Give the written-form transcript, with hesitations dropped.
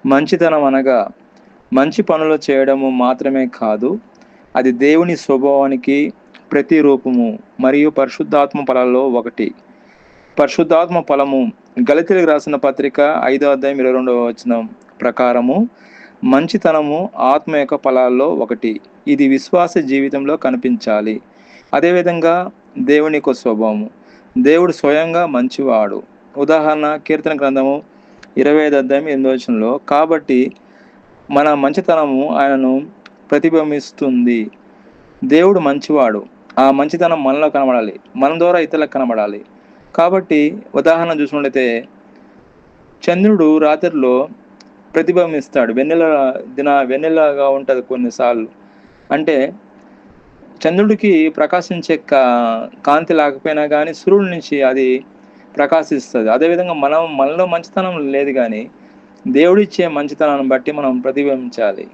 మంచితనం అనగా మంచి పనులు చేయడము మాత్రమే కాదు, అది దేవుని స్వభావానికి ప్రతిరూపము మరియు పరిశుద్ధాత్మ ఫలాల్లో ఒకటి. పరిశుద్ధాత్మ ఫలము గలతీయులకు రాసిన పత్రిక 5:22 ప్రకారము మంచితనము ఆత్మ యొక్క ఫలాల్లో ఒకటి. ఇది విశ్వాస జీవితంలో కనిపించాలి. అదేవిధంగా దేవుని యొక్క స్వభావము, దేవుడు స్వయంగా మంచివాడు. ఉదాహరణ కీర్తన గ్రంథము 25:8 కాబట్టి మన మంచితనము ఆయనను ప్రతిబింబిస్తుంది. దేవుడు మంచివాడు, ఆ మంచితనం మనలో కనబడాలి, మన ద్వారా ఇతరులకు కనబడాలి. కాబట్టి ఉదాహరణ చూసినట్లయితే చంద్రుడు రాత్రిలో ప్రతిబింబిస్తాడు, వెన్నెలగా ఉంటుంది కొన్నిసార్లు. అంటే చంద్రుడికి ప్రకాశించే కాంతి లేకపోయినా కానీ సూర్యుడి నుంచి అది ప్రకాశిస్తుంది. అదేవిధంగా మనలో మంచితనం లేదు, కానీ దేవుడిచ్చే మంచితనాన్ని బట్టి మనం ప్రతిబింబించాలి.